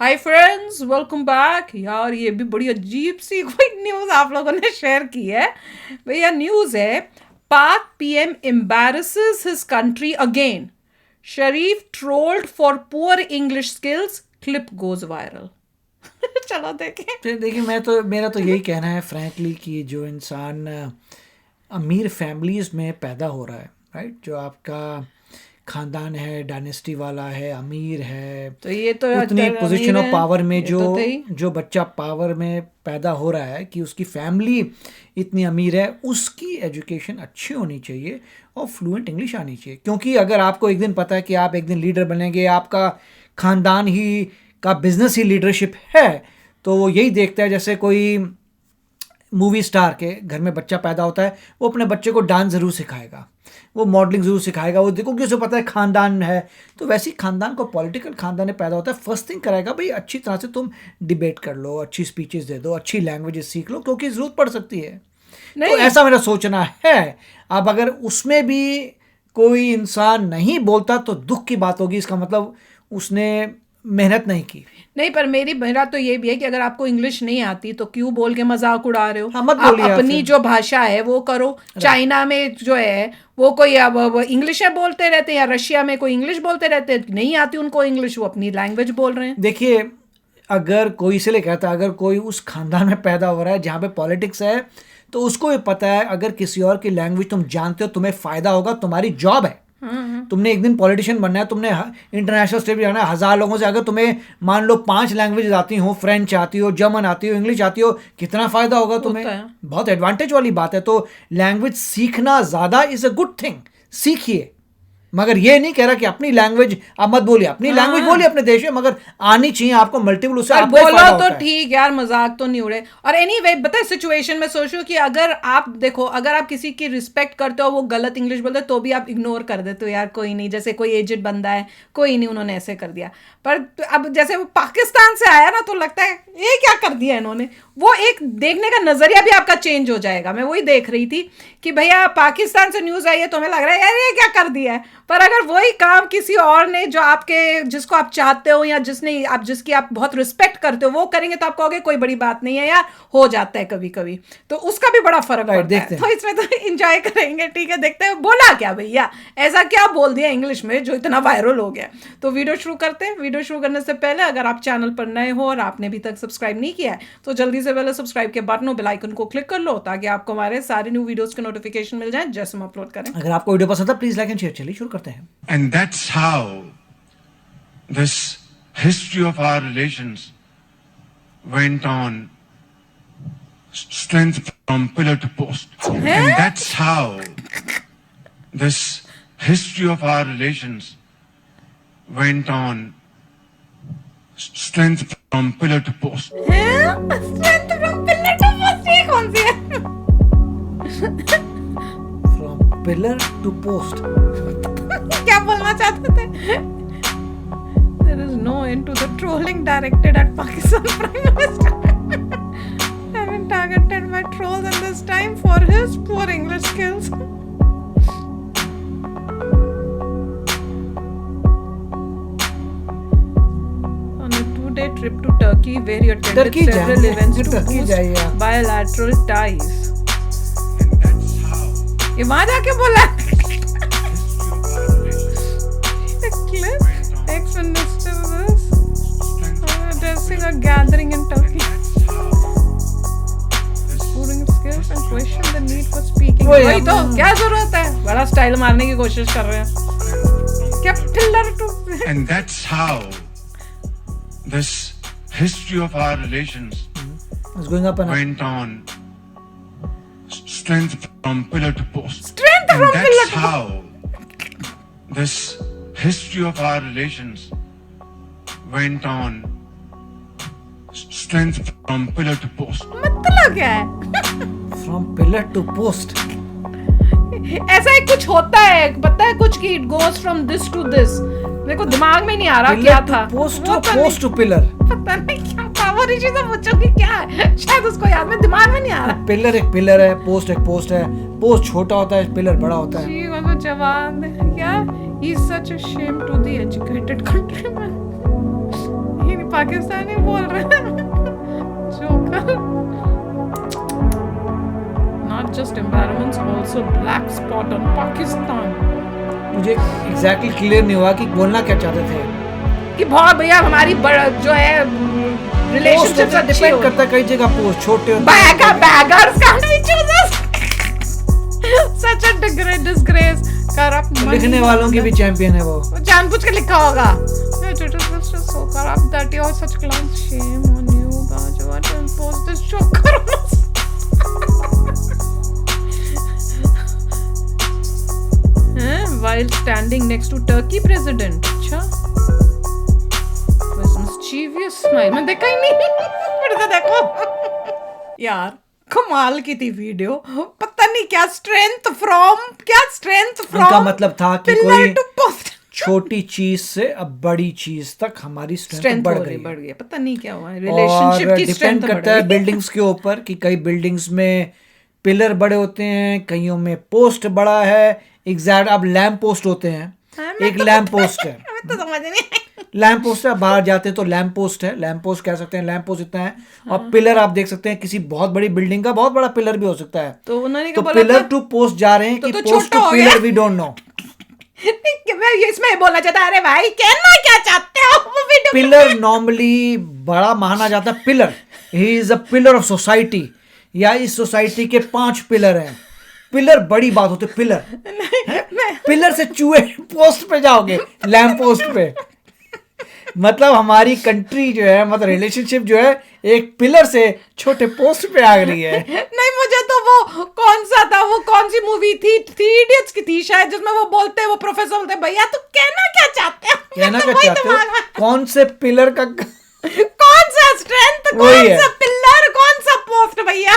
Hi friends, welcome back. यार ये भी बड़ी अजीब सी कोई न्यूज़ आप लोगों ने शेयर की है भैया। न्यूज़ है, Pak PM embarrasses his country again, Sharif trolled for poor English skills, clip goes viral. चलो देखें। तो देखिए मेरा तो यही कहना है फ्रैंकली कि जो इंसान अमीर फैमिलीज में पैदा हो रहा है, राइट, जो आपका खानदान है, डायनेस्टी वाला है, अमीर है, तो ये तो उतनी पोजीशन अमीर ऑफ है, पावर में ये तो थे ही। जो बच्चा पावर में पैदा हो रहा है कि उसकी फैमिली इतनी अमीर है, उसकी एजुकेशन अच्छी होनी चाहिए और फ्लुएंट इंग्लिश आनी चाहिए। क्योंकि अगर आपको एक दिन पता है कि आप एक दिन लीडर बनेंगे, आपका खानदान ही का बिजनेस ही लीडरशिप है, तो वो यही देखता है, जैसे कोई मूवी स्टार के घर में बच्चा पैदा होता है, वो अपने बच्चे को डांस ज़रूर सिखाएगा, वो मॉडलिंग ज़रूर सिखाएगा, वो देखो कि उसे पता है खानदान है। तो वैसे ही खानदान को, पॉलिटिकल खानदान में पैदा होता है, फर्स्ट थिंग कराएगा भाई अच्छी तरह से तुम डिबेट कर लो, अच्छी स्पीचेस दे दो, अच्छी लैंग्वेजेस सीख लो, क्योंकि ज़रूरत पड़ सकती है। तो नहीं, ऐसा मेरा सोचना है। अब अगर उसमें भी कोई इंसान नहीं बोलता तो दुख की बात होगी, इसका मतलब उसने मेहनत नहीं की। नहीं, पर मेरा तो ये भी है कि अगर आपको इंग्लिश नहीं आती तो क्यों बोल के मजाक उड़ा रहे हो। हाँ, मत आप बोलिए आप अपनी फिर। जो भाषा है वो करो। चाइना में जो है वो कोई अब इंग्लिश में बोलते रहते हैं, या रशिया में कोई इंग्लिश बोलते रहते हैं, नहीं आती उनको इंग्लिश, वो अपनी लैंग्वेज बोल रहे हैं। देखिए, अगर कोई, इसलिए कहता है, अगर कोई उस खानदान में पैदा हो रहा है जहाँ पे पॉलिटिक्स है, तो उसको ये पता है अगर किसी और की लैंग्वेज तुम जानते हो तुम्हें फायदा होगा, तुम्हारी जॉब है। तुमने एक दिन पॉलिटिशियन बनना है, तुमने इंटरनेशनल स्टेज पे जाना है, 1000 लोगों से अगर तुम्हें मान लो 5 लैंग्वेज आती हो, फ्रेंच आती हो, जर्मन आती हो, इंग्लिश आती हो, कितना फायदा होगा तुम्हें। बहुत एडवांटेज वाली बात है। तो लैंग्वेज सीखना ज़्यादा इज़ अ गुड थिंग, सीखिए। मगर ये नहीं कह रहा कि अपनी लैंग्वेज आप मत बोलिए, अपनी लैंग्वेज बोलिए अपने देश में, मगर आनी चाहिए आपको मल्टीपल, उससे आपको बोलो फायदा तो होता है। ठीक यार, मजाक तो नहीं उड़े। और एनीवे पता है सिचुएशन में सोचो कि अगर आप देखो, अगर आप किसी की रिस्पेक्ट करते हो, वो गलत इंग्लिश बोलते हो, तो भी आप इग्नोर कर देते हो, यार कोई नहीं, जैसे कोई एजेड बंदा है, कोई नहीं, उन्होंने ऐसे कर दिया। पर अब जैसे वो पाकिस्तान से आया ना, तो लगता है ये क्या कर दिया इन्होंने। वो एक देखने का नजरिया भी आपका चेंज हो जाएगा। मैं वही देख रही थी कि भैया पाकिस्तान से न्यूज आई है तो हमें लग रहा है यार ये क्या कर दिया है। पर अगर वही काम किसी और ने, जो आपके, जिसको आप चाहते हो, या जिसकी आप बहुत रिस्पेक्ट करते हो, वो करेंगे, तो आप कहोगे कोई बड़ी बात नहीं है यार, हो जाता है कभी कभी। तो उसका भी बड़ा फर्क पड़ता है। तो इसमें तो एंजॉय करेंगे, ठीक है। देखते हैं बोला क्या भैया, ऐसा क्या बोल दिया इंग्लिश में जो इतना वायरल हो गया। तो वीडियो शुरू करते हैं। वीडियो शुरू करने से पहले अगर आप चैनल पर नए हो और आपने अभी तक सब्सक्राइब नहीं किया है, तो जल्दी से पहले सब्सक्राइब के बटन और बेल आइकन को क्लिक कर लो, ताकि आपको हमारे सारे न्यू वीडियोस के नोटिफिकेशन मिल जाए जैसे हम अपलोड करें। अगर आपको वीडियो पसंद है प्लीज लाइक एंड शेयर। चलिए शुरू करते हैं। And that's how this history of our relations went on, strength from pillar to post. And that's how this history of our relations went on, strength from pillar to post. Strength from pillar to post, ये कौन सी है? From pillar to post. क्या बोलना चाहते थे? There is no end to the trolling directed at Pakistan Prime Minister. Having targeted by trolls, and this time for his poor English skills. On a 2-day trip to Turkey, where he attended Turkey several जाएंगे, events to Turkey boost जाइए आप। bilateral ties. And that's how ये वहां जाके बोला। went on, Ex-minister was strength addressing a gathering in Turkey. That's how this Improving skills and question the need for speaking. वही वही तो, क्या जरूरत है, बड़ा स्टाइल मारने की कोशिश कर रहे हैं। क्या pillar to And that's how this history of our relations It's going up and up. went on, strength from pillar to post. Strength And from pillar that's to how this history of our relations went on, strength from pillar to post. मतलब क्या है? From pillar to post. ऐसा ही कुछ होता है, पता है कुछ कि it goes from this to this. मेरे को दिमाग में नहीं आ रहा Pillar क्या to था। post वो or तो post to pillar. पता नहीं क्या था। वो ऋषि से पूछोगे क्या है, शायद उसको याद में, दिमाग में नहीं आ रहा। पिलर एक पिलर है, पोस्ट एक पोस्ट है। पोस्ट छोटा होता है, पिलर बड़ा होता है। जी, वो तो जवान है क्या? He is such a shame to the educated countryman. ये नहीं पाकिस्तानी बोल रहे हैं joker not just environments also black spot on Pakistan मुझे एग्जैक्टली क्लियर नहीं हुआ कि बोलना क्या चाहते थे। कि बहुत भैया हमारी जो है रिलेशनशिप से डिपेंड करता है, कई जगह पोस्ट छोटे होते beggars can't we choose us? Such a disgrace. Corrupt money. लिखने वालों की भी चैंपियन है वो। जानबूझ के लिखा होगा। Twitter was just so corrupt that you are such clowns. Shame on you, Baj. What to impose this joker on us? While standing next to Turkey president. अच्छा. With mischievous smile. मैंने देखा ही नहीं। फिर से देखो। यार कमाल की थी वीडियो। पता नहीं क्या स्ट्रेंथ फ्रॉम उनका मतलब था कि pillar कोई to post. छोटी चीज से अब बड़ी चीज तक हमारी स्ट्रेंथ बढ़ गई बढ़ गई। पता नहीं क्या हुआ रिलेशनशिप और की स्ट्रेंथ डिपेंड करता है बिल्डिंग्स के ऊपर कि कई बिल्डिंग्स में पिलर बड़े होते हैं, कईयों में पोस्ट बड़ा है। एग्जैक्ट अब लैंप पोस्ट होते हैं, एक लैंप पोस्ट है, हमें तो समझ नहीं आई। लैंप पोस्ट है, बाहर जाते हैं तो लैंप पोस्ट है, लैंप पोस्ट कह सकते हैं, लैंप पोस्ट इतना है। और पिलर आप देख सकते हैं किसी बहुत बड़ी बिल्डिंग का बहुत बड़ा पिलर भी हो सकता है। तो उन्होंने तो क्या बोला पिलर था? टू पोस्ट जा रहे हैं कि तो पोस्ट छोटा टू हो पिलर गया। We don't know. मैं इसमें बोलना चाहता अरे भाई कहना क्या चाहते हो वो वीडियो पिलर नॉर्मली बड़ा माना जाता है। Pillar he is a pillar of society, या इस सोसाइटी के 5 पिलर हैं। पिलर बड़ी बात होती है। पिलर पिलर से चूहे पोस्ट पे जाओगे, लैंप पोस्ट पे। मतलब हमारी कंट्री जो है, मतलब रिलेशनशिप जो है एक पिलर से छोटे पोस्ट पे आ गई है। नहीं मुझे तो वो कौन सा था, वो कौन सी मूवी थी, 3 इडियट्स की थी शायद, जिसमें वो बोलते हैं, वो प्रोफेसर बोलते हैं भैया तू कहना क्या चाहते हो, कहना तो क्या वही चाहते दिमाग में। हो, कौन से पिलर का कौन सा स्ट्रेंथ, वही कौन है। सा पिलर, कौन सा पोस्ट भैया।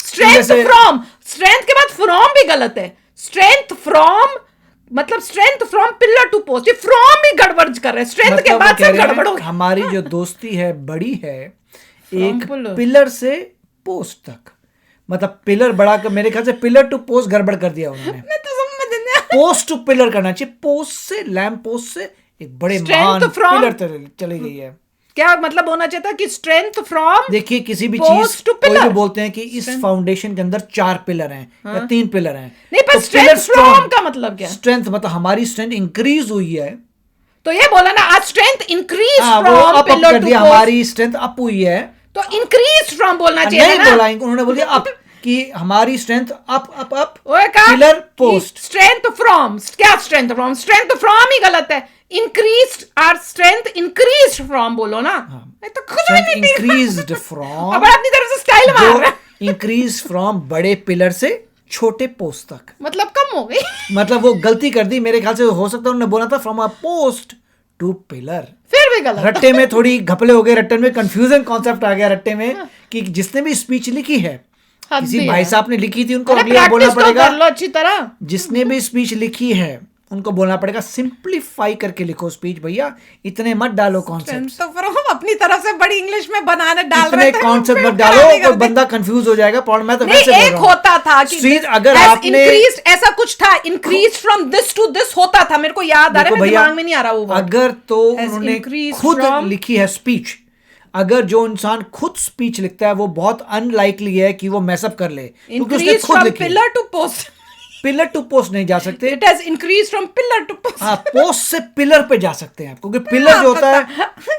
स्ट्रेंथ जैसे- फ्रॉम, स्ट्रेंथ के बाद फ्रॉम भी गलत है। स्ट्रेंथ फ्रॉम मतलब strength from pillar to post, ये फ्रॉम भी गड़बड़ कर रहे हैं, स्ट्रेंथ के मतलब बाद वो कह से रहे हैं, गड़बड़ हो गया। हमारी जो दोस्ती है बड़ी है एक pillar. पिलर से पोस्ट तक। मतलब पिलर बड़ा कर, मेरे ख्याल से पिलर टू पोस्ट गड़बड़ कर दिया उन्होंने। मैं तो समझ नहीं आया। पोस्ट टू पिलर करना चाहिए, पोस्ट से लैंप पोस्ट से एक बड़े Strength महान from- पिलर चली गई है। क्या मतलब होना चाहिए था कि स्ट्रेंथ फ्रॉम, देखिए किसी भी Post चीज to कोई भी pillar. बोलते हैं कि इस फाउंडेशन के अंदर 4 पिलर हैं या 3 पिलर हैं। नहीं पर तो स्ट्रेंथ pillar फ्रॉम strong- का मतलब क्या? स्ट्रेंथ मतलब हमारी स्ट्रेंथ इंक्रीज हुई है। तो ये बोला ना आज स्ट्रेंथ इंक्रीज हाँ, वो फ्रॉम अप पिलर कर टू दिया, पोस्ट, हमारी स्ट्रेंथ अप हुई है। तो इंक्रीज फ्रॉम बोलना चाहिए नहीं था ना। बोला, उन्होंने बोल दिया अप, कि हमारी स्ट्रेंथ अप अप अप ओए का पिलर पोस्ट। स्ट्रेंथ फ्रॉम, क्या स्ट्रेंथ फ्रॉम, स्ट्रेंथ फ्रॉम ही गलत है। Increase or strength increase from बोलो ना। मैं तो कुछ भी नहीं ठीक। इंक्रीज्ड फ्रॉम, अब अपनी तरफ से स्टाइल मार रहा है। इंक्रीज फ्रॉम बड़े पिलर से छोटे पोस्ट तक। मतलब कम हो गई। मतलब वो गलती कर दी मेरे ख्याल से। हो सकता है उन्होंने बोला था from a post to pillar. फिर भी गलत। रट्टे में थोड़ी घपले हो गए, रट्टे में कंफ्यूजन कॉन्सेप्ट आ गया रट्टे में कि जिसने भी स्पीच लिखी है, हद किसी भी भाई है। साहब ने लिखी थी, उनको अरे अगली बार बोलना प्रैक्टिस तो पड़ेगा। कर लो अच्छी तरह। जिसने भी स्पीच लिखी है उनको बोलना पड़ेगा सिंप्लीफाई करके लिखो स्पीच भैया, इतने मत डालो कॉन्सेप्ट, तो फिर हम अपनी तरफ से बड़ी इंग्लिश में बनाने डाल इतने रहे थे। कॉन्सेप्ट मत फिर डालो, खराबी कर कोई दी। बंदा कंफ्यूज हो जाएगा। पॉइंट मैं तो नहीं वैसे बोल एक रहा हूँ। होता था कि Street, अगर has आपने increased, ऐसा कुछ था, increase from this to this होता था, मेरे को याद आ रहा है, देखो मेरे भैया, दिमाग में नहीं आ रहा वो word। अगर तो Has उन्होंने increased खुद from- लिखी है स्पीच, अगर जो इंसान खुद स्पीच लिखता है वो बहुत अनलाइकली है कि वो मैसअप कर ले, क्योंकि उसने इंक्रीज खुद फ्रॉम लिखी। Pillar to post, pillar to post नहीं जा सकते, it has increase from pillar to post. हाँ पोस्ट से पिलर पे जा सकते हैं आप, क्योंकि पिलर जो होता है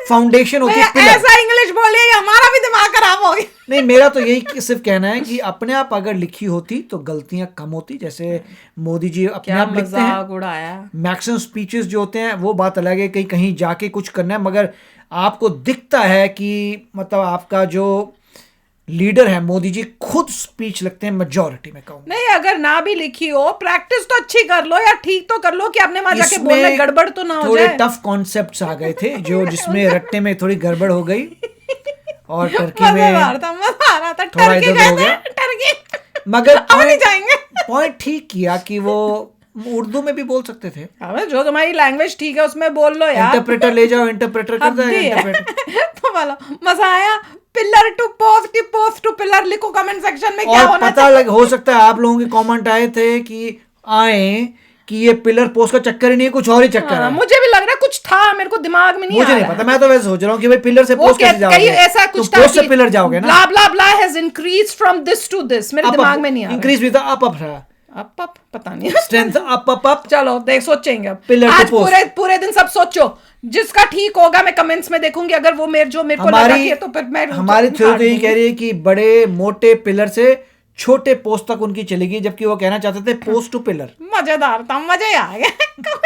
फाउंडेशन होती है पिलर। ऐसा इंग्लिश बोलिएगा हमारा भी दिमाग खराब हो गया। नहीं, मेरा तो यही सिर्फ कहना है कि अपने आप अगर लिखी होती तो गलतियां कम होती। जैसे मोदी जी अपने आप लिखते हैं, उड़ाया। मैक्सिमम स्पीचेस जो होते हैं वो बात अलग है, कहीं कहीं जाके कुछ करना है, मगर आपको दिखता है कि मतलब आपका जो लीडर है मोदी जी खुद स्पीच लिखते हैं, मेजॉरिटी में कहूँ। नहीं अगर ना भी लिखी हो, प्रैक्टिस तो अच्छी कर लो या ठीक तो कर लो कि आपने वहां जाके बोलने गड़बड़ तो ना हो थोड़े जाए। टफ कॉन्सेप्ट्स आ गए थे जो जिसमें रट्टे में थोड़ी गड़बड़ हो गई और टर्की मजेदार में था, मजा आ रहा था। थोड़ा टर्की इधर हो गए गया। थे, टर्की। मगर अब नहीं जाएंगे। पॉइंट ठीक किया कि वो उर्दू में भी बोल सकते थे। अबे जो तुम्हारी लैंग्वेज ठीक है उसमें बोल लो यार। इंटरप्रेटर ले जाओ, इंटरप्रेटर कर हद देगा ही है। इंटरप्रेटर। तो बोलो मजा आया। पिलर टू पोस्ट की पोस्ट टू पिलर लिखो कमेंट सेक्शन में क्या और होना पता लग हो सकता है आप लोगों के कमेंट आए थे कि आए कि ये पिलर पोस्ट का चक्कर ही नहीं है, कुछ और ही चक्कर हाँ, है। मुझे भी लग रहा है कुछ था, मेरे को दिमाग में नहीं आ मुझे नहीं रहा पता, है। मैं तो वैसे सोच रहा हूँ कि भाई पिलर से वो पोस्ट कैसे कहीं जाओगे, ऐसा कुछ तो था पोस्ट से कि पिलर जाओगे ना। blah blah blah has increased from this to this, मेरे दिमाग में नहीं आ रहा इंक्रीज भी था, अप था, अप पता नहीं स्ट्रेंथ अप। चलो देख सोचेंगे अब। Pillar to आज post। पूरे पूरे दिन सब सोचो, जिसका ठीक होगा मैं कमेंट्स में देखूंगी, अगर वो मेरे को लगा कि है, तो फिर मैं हमारी थ्योरी तो यही कह रही है कि बड़े मोटे पिलर से छोटे पोस्ट तक उनकी चलेगी, जबकि वो कहना चाहते थे पोस्ट टू पिलर। मजेदार था, मजा ही आ गया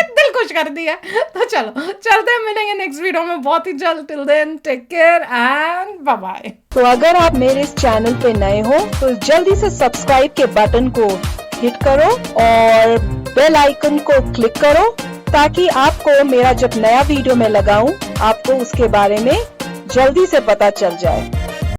दिल खुश कर दिया। तो चलो चलते हैं, मिलेंगे नेक्स्ट वीडियो में बहुत ही जल्द। Till then take care and bye bye. तो अगर आप मेरे इस चैनल पे नए हो तो जल्दी से सब्सक्राइब के बटन को हिट करो और बेल आइकन को क्लिक करो, ताकि आपको मेरा जब नया वीडियो मैं लगाऊं आपको उसके बारे में जल्दी से पता चल जाए।